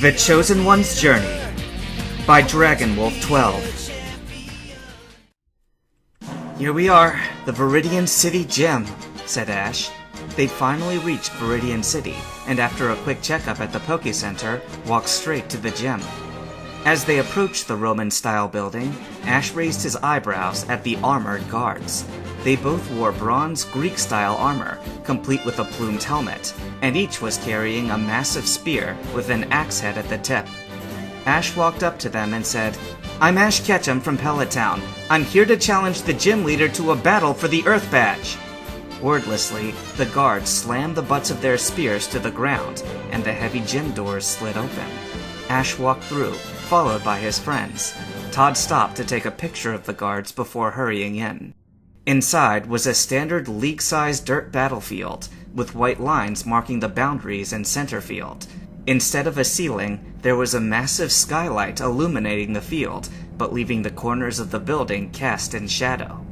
The Chosen One's Journey by Dragonwolf 12. Here we are, the Viridian City Gym, said Ash. They'd finally reached Viridian City, and after a quick checkup at the Poke Center, walked straight to the gym. As they approached the Roman-style building, Ash raised his eyebrows at the armored guards. They both wore bronze Greek-style armor, complete with a plumed helmet, and each was carrying a massive spear with an axe head at the tip. Ash walked up to them and said, "I'm Ash Ketchum from Pellet Town. I'm here to challenge the gym leader to a battle for the Earth Badge." Wordlessly, the guards slammed the butts of their spears to the ground, and the heavy gym doors slid open. Ash walked through, followed by his friends. Todd stopped to take a picture of the guards before hurrying in. Inside was a standard league-sized dirt battlefield, with white lines marking the boundaries and center field. Instead of a ceiling, there was a massive skylight illuminating the field, but leaving the corners of the building cast in shadow.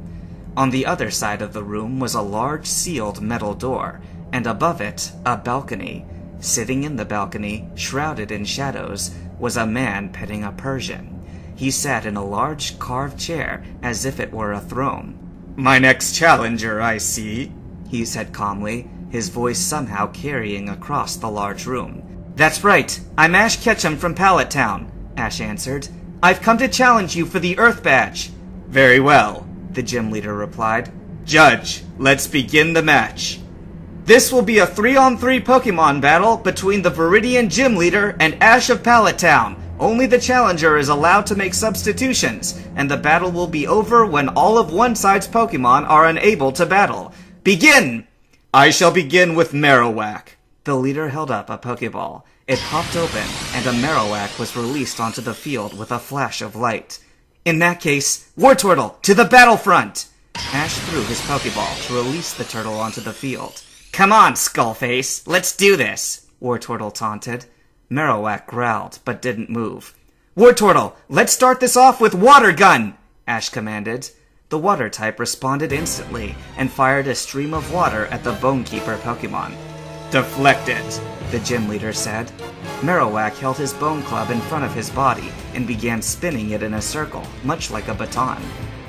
On the other side of the room was a large sealed metal door, and above it, a balcony. Sitting in the balcony, shrouded in shadows, was a man petting a Persian. He sat in a large carved chair as if it were a throne. "My next challenger, I see," he said calmly, his voice somehow carrying across the large room. "That's right. I'm Ash Ketchum from Pellet Town," Ash answered. "I've come to challenge you for the Earth Badge." "Very well," the gym leader replied. "Judge, let's begin the match." "This will be a 3-on-3 Pokemon battle between the Viridian Gym Leader and Ash of Pellet Town. Only the challenger is allowed to make substitutions, and the battle will be over when all of one side's Pokemon are unable to battle. Begin!" "I shall begin with Marowak." The leader held up a Pokeball. It popped open, and a Marowak was released onto the field with a flash of light. "In that case, Wartortle, to the battlefront!" Ash threw his Pokeball to release the turtle onto the field. "Come on, Skullface, let's do this," Wartortle taunted. Marowak growled, but didn't move. "Wartortle, let's start this off with Water Gun!" Ash commanded. The water type responded instantly, and fired a stream of water at the Bonekeeper Pokemon. "Deflect it," the gym leader said. Marowak held his Bone Club in front of his body, and began spinning it in a circle, much like a baton.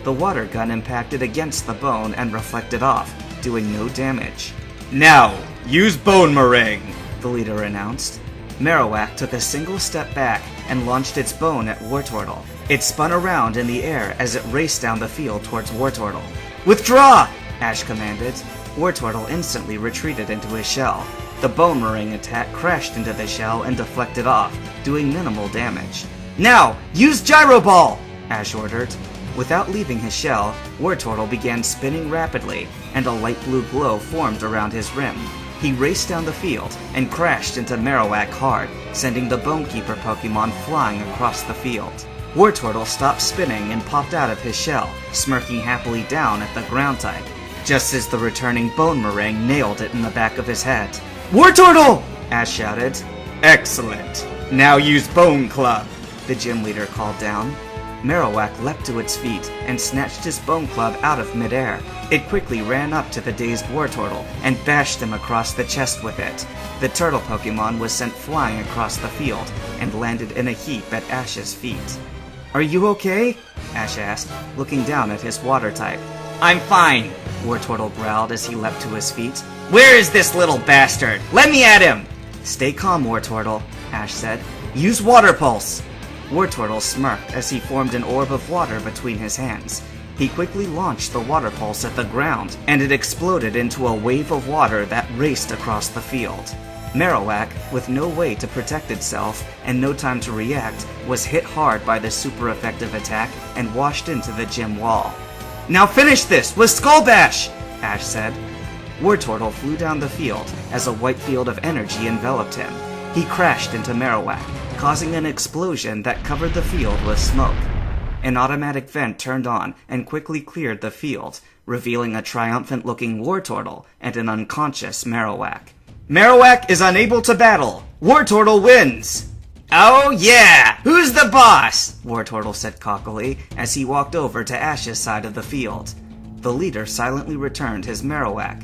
The water gun impacted against the bone and reflected off, doing no damage. "Now, use Bone Meringue," the leader announced. Marowak took a single step back and launched its bone at Wartortle. It spun around in the air as it raced down the field towards Wartortle. "Withdraw!" Ash commanded. Wartortle instantly retreated into his shell. The Bone Meringue attack crashed into the shell and deflected off, doing minimal damage. "Now, use Gyro Ball!" Ash ordered. Without leaving his shell, Wartortle began spinning rapidly, and a light blue glow formed around his rim. He raced down the field and crashed into Marowak hard, sending the Bonekeeper Pokemon flying across the field. Wartortle stopped spinning and popped out of his shell, smirking happily down at the ground type, just as the returning Bone Meringue nailed it in the back of his head. "Wartortle!" Ash shouted. "Excellent. Now use Bone Club," the gym leader called down. Marowak leapt to its feet and snatched his Bone Club out of midair. It quickly ran up to the dazed Wartortle and bashed him across the chest with it. The turtle Pokemon was sent flying across the field and landed in a heap at Ash's feet. "Are you okay?" Ash asked, looking down at his water type. "I'm fine," Wartortle growled as he leapt to his feet. "Where is this little bastard? Let me at him!" "Stay calm, Wartortle," Ash said. "Use Water Pulse!" Wartortle smirked as he formed an orb of water between his hands. He quickly launched the Water Pulse at the ground, and it exploded into a wave of water that raced across the field. Marowak, with no way to protect itself and no time to react, was hit hard by the super effective attack and washed into the gym wall. "Now finish this with Skull Bash!" Ash said. Wartortle flew down the field as a white field of energy enveloped him. He crashed into Marowak, causing an explosion that covered the field with smoke. An automatic vent turned on and quickly cleared the field, revealing a triumphant-looking Wartortle and an unconscious Marowak. "Marowak is unable to battle! Wartortle wins!" "Oh yeah! Who's the boss?" Wartortle said cockily as he walked over to Ash's side of the field. The leader silently returned his Marowak.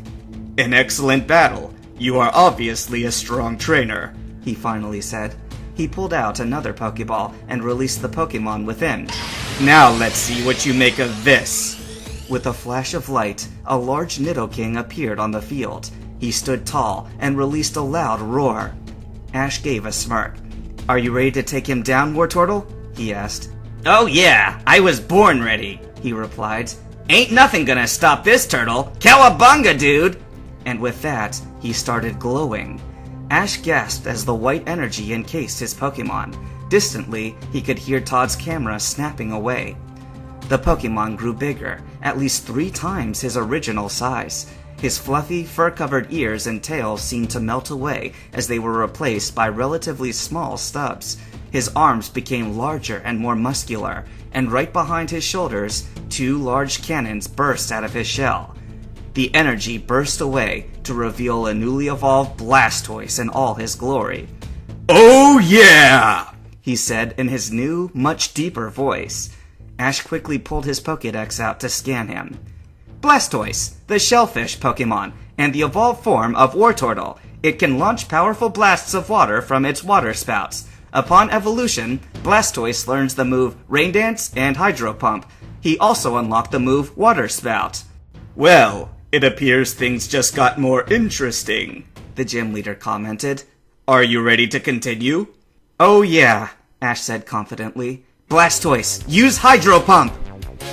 "An excellent battle. You are obviously a strong trainer," he finally said. He pulled out another Pokeball and released the Pokemon within. Now let's see what you make of this. With a flash of light, a large Nidoking appeared on the field. He stood tall and released a loud roar. Ash gave a smirk. Are you ready to take him down, Wartortle? He asked. Oh yeah, I was born ready, he replied. Ain't nothing gonna stop this turtle. Cowabunga, dude! And with that, he started glowing. Ash gasped as the white energy encased his Pokemon. Distantly, he could hear Todd's camera snapping away. The Pokemon grew bigger, at least 3 times his original size. His fluffy, fur-covered ears and tail seemed to melt away as they were replaced by relatively small stubs. His arms became larger and more muscular, and right behind his shoulders, 2 large cannons burst out of his shell. The energy burst away to reveal a newly evolved Blastoise in all his glory. Oh yeah! He said in his new, much deeper voice. Ash quickly pulled his Pokédex out to scan him. Blastoise, the shellfish Pokemon, and the evolved form of Wartortle. It can launch powerful blasts of water from its water spouts. Upon evolution, Blastoise learns the move Rain Dance and Hydro Pump. He also unlocked the move Water Spout. Well, it appears things just got more interesting, the gym leader commented. Are you ready to continue? Oh yeah, Ash said confidently. Blastoise, use Hydro Pump!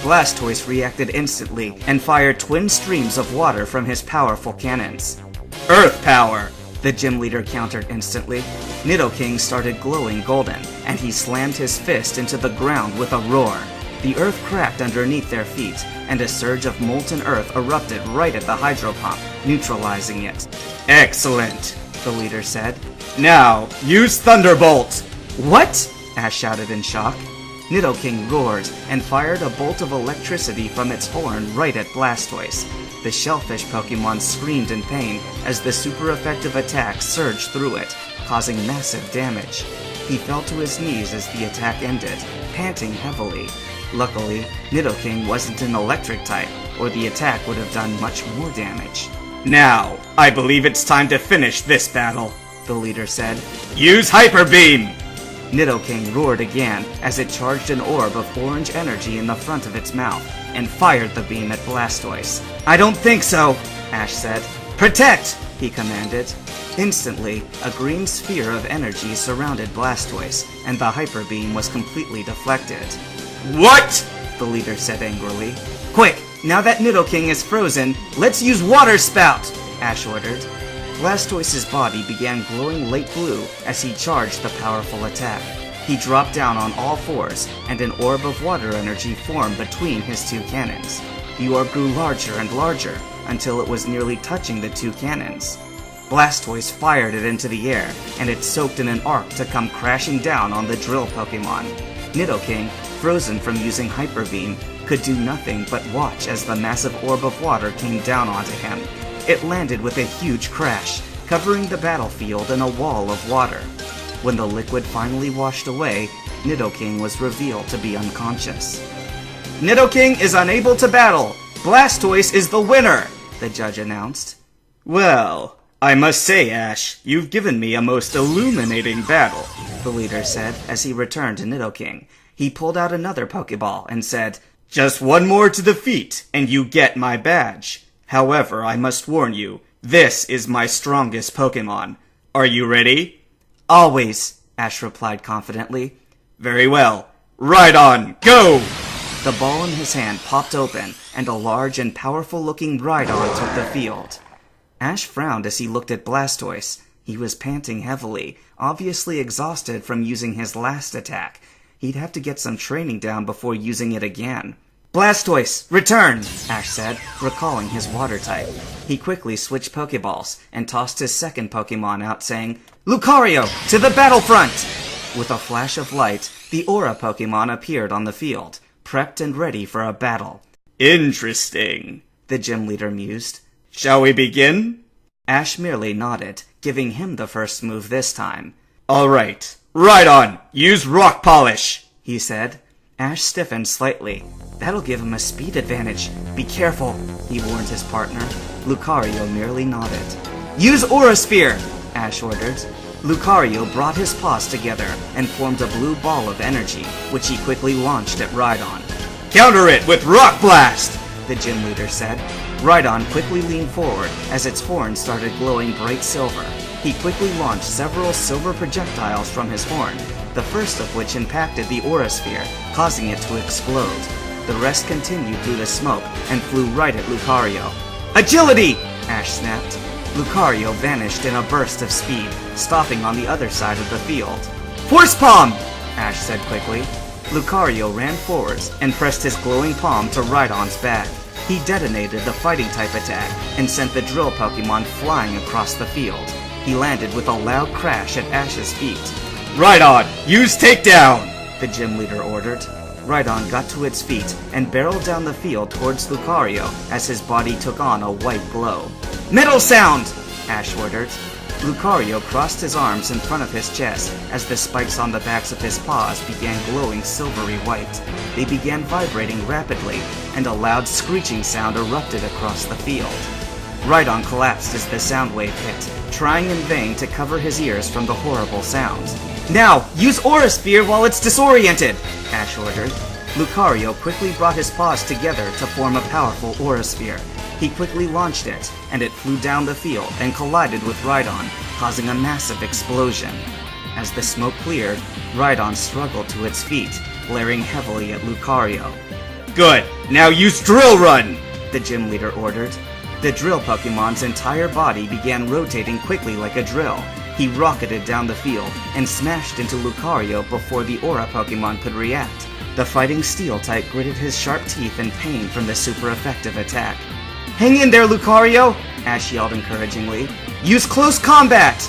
Blastoise reacted instantly and fired twin streams of water from his powerful cannons. Earth Power! The gym leader countered instantly. Nidoking started glowing golden, and he slammed his fist into the ground with a roar. The earth cracked underneath their feet, and a surge of molten earth erupted right at the Hydro Pump, neutralizing it. Excellent, the leader said. Now, use Thunderbolt! What? Ash shouted in shock. Nidoking roared and fired a bolt of electricity from its horn right at Blastoise. The shellfish Pokemon screamed in pain as the super effective attack surged through it, causing massive damage. He fell to his knees as the attack ended, panting heavily. Luckily, Nidoking wasn't an electric type, or the attack would have done much more damage. Now, I believe it's time to finish this battle, the leader said. Use Hyper Beam! Nidoking roared again as it charged an orb of orange energy in the front of its mouth and fired the beam at Blastoise. I don't think so, Ash said. Protect! He commanded. Instantly, a green sphere of energy surrounded Blastoise, and the Hyper Beam was completely deflected. What? The leader said angrily. Quick, now that Nidoking is frozen, let's use Water Spout! Ash ordered. Blastoise's body began glowing light blue as he charged the powerful attack. He dropped down on all fours, and an orb of water energy formed between his 2 cannons. The orb grew larger and larger, until it was nearly touching the 2 cannons. Blastoise fired it into the air, and it soaked in an arc to come crashing down on the drill Pokemon. Nidoking, frozen from using Hyper Beam, could do nothing but watch as the massive orb of water came down onto him. It landed with a huge crash, covering the battlefield in a wall of water. When the liquid finally washed away, Nidoking was revealed to be unconscious. Nidoking is unable to battle! Blastoise is the winner! The judge announced. Well, I must say, Ash, you've given me a most illuminating battle, the leader said as he returned to Nidoking. He pulled out another Pokeball and said, Just one more to defeat, and you get my badge. However, I must warn you, this is my strongest Pokemon. Are you ready? Always, Ash replied confidently. Very well. Right on, go! The ball in his hand popped open, and a large and powerful-looking Rhydon took the field. Ash frowned as he looked at Blastoise. He was panting heavily, obviously exhausted from using his last attack. He'd have to get some training down before using it again. Blastoise, return! Ash said, recalling his water type. He quickly switched Pokeballs and tossed his second Pokemon out, saying, Lucario, to the battlefront! With a flash of light, the Aura Pokemon appeared on the field, prepped and ready for a battle. Interesting, the gym leader mused. Shall we begin? Ash merely nodded, giving him the first move this time. All right, right on, use Rock Polish, he said. Ash stiffened slightly. That'll give him a speed advantage. Be careful, he warned his partner. Lucario merely nodded. Use Aura Sphere, Ash ordered. Lucario brought his paws together and formed a blue ball of energy, which he quickly launched at Rhydon. "Counter it with Rock Blast!" the gym leader said. Rhydon quickly leaned forward as its horn started glowing bright silver. He quickly launched several silver projectiles from his horn, the first of which impacted the Aura Sphere, causing it to explode. The rest continued through the smoke and flew right at Lucario. "Agility!" Ash snapped. Lucario vanished in a burst of speed, stopping on the other side of the field. "Force Palm!" Ash said quickly. Lucario ran forwards and pressed his glowing palm to Rhydon's back. He detonated the fighting-type attack and sent the drill Pokemon flying across the field. He landed with a loud crash at Ash's feet. "Rhydon, use takedown!" the gym leader ordered. Rhydon got to its feet and barreled down the field towards Lucario as his body took on a white glow. "Metal Sound!" Ash ordered. Lucario crossed his arms in front of his chest as the spikes on the backs of his paws began glowing silvery white. They began vibrating rapidly, and a loud screeching sound erupted across the field. Rhydon collapsed as the sound wave hit, trying in vain to cover his ears from the horrible sounds. "Now, use Aura Sphere while it's disoriented!" Ash ordered. Lucario quickly brought his paws together to form a powerful Aura Sphere. He quickly launched it, and it flew down the field and collided with Rhydon, causing a massive explosion. As the smoke cleared, Rhydon struggled to its feet, glaring heavily at Lucario. "Good! Now use Drill Run!" the gym leader ordered. The drill Pokemon's entire body began rotating quickly like a drill. He rocketed down the field and smashed into Lucario before the Aura Pokemon could react. The fighting steel type gritted his sharp teeth in pain from the super effective attack. "Hang in there, Lucario!" Ash yelled encouragingly. "Use Close Combat!"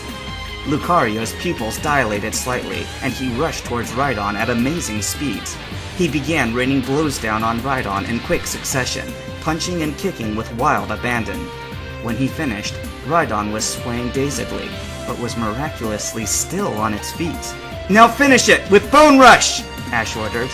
Lucario's pupils dilated slightly, and he rushed towards Rhydon at amazing speeds. He began raining blows down on Rhydon in quick succession, punching and kicking with wild abandon. When he finished, Rhydon was swaying dazedly, but was miraculously still on its feet. "Now finish it with Bone Rush!" Ash ordered.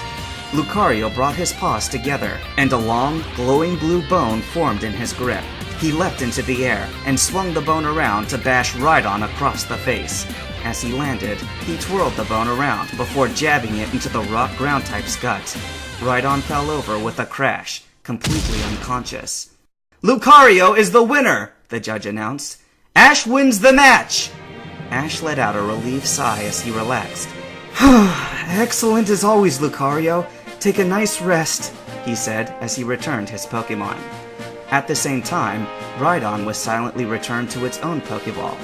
Lucario brought his paws together, and a long, glowing blue bone formed in his grip. He leapt into the air and swung the bone around to bash Rhydon across the face. As he landed, he twirled the bone around before jabbing it into the rock ground type's gut. Rhydon fell over with a crash, completely unconscious. "Lucario is the winner!" the judge announced. "Ash wins the match!" Ash let out a relieved sigh as he relaxed. "Excellent as always, Lucario. Take a nice rest," he said as he returned his Pokemon. At the same time, Rhydon was silently returned to its own Pokeball.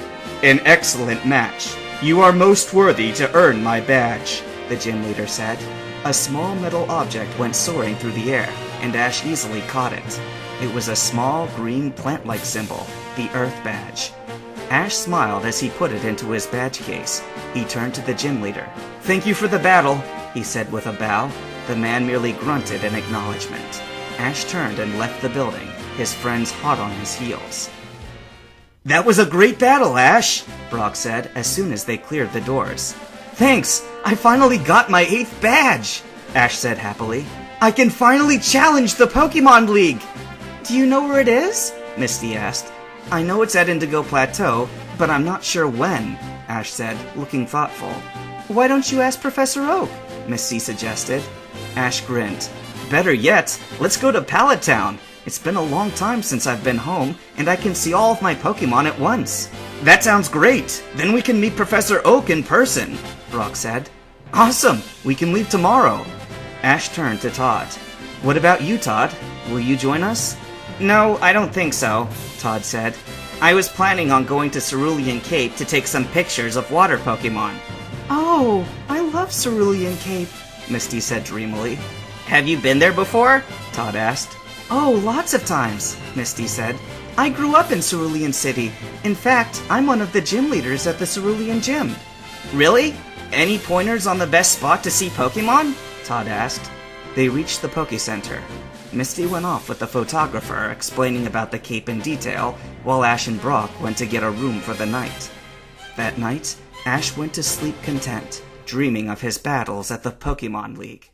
"An excellent match. You are most worthy to earn my badge," the gym leader said. A small metal object went soaring through the air, and Ash easily caught it. It was a small, green, plant-like symbol, the Earth Badge. Ash smiled as he put it into his badge case. He turned to the gym leader. "Thank you for the battle," he said with a bow. The man merely grunted in acknowledgement. Ash turned and left the building, his friends hot on his heels. "That was a great battle, Ash," Brock said as soon as they cleared the doors. "Thanks! I finally got my 8th badge!" Ash said happily. "I can finally challenge the Pokemon League!" "Do you know where it is?" Misty asked. "I know it's at Indigo Plateau, but I'm not sure when," Ash said, looking thoughtful. "Why don't you ask Professor Oak?" Misty suggested. Ash grinned. "Better yet, let's go to Pallet Town. It's been a long time since I've been home, and I can see all of my Pokemon at once." "That sounds great! Then we can meet Professor Oak in person," Brock said. "Awesome! We can leave tomorrow." Ash turned to Todd. "What about you, Todd? Will you join us?" "No, I don't think so," Todd said. "I was planning on going to Cerulean Cape to take some pictures of water Pokemon." "Oh, I love Cerulean Cape," Misty said dreamily. "Have you been there before?" Todd asked. "Oh, lots of times," Misty said. "I grew up in Cerulean City. In fact, I'm one of the gym leaders at the Cerulean Gym." "Really? Any pointers on the best spot to see Pokemon?" Todd asked. They reached the Poke Center. Misty went off with the photographer explaining about the Cape in detail, while Ash and Brock went to get a room for the night. That night, Ash went to sleep content, dreaming of his battles at the Pokemon League.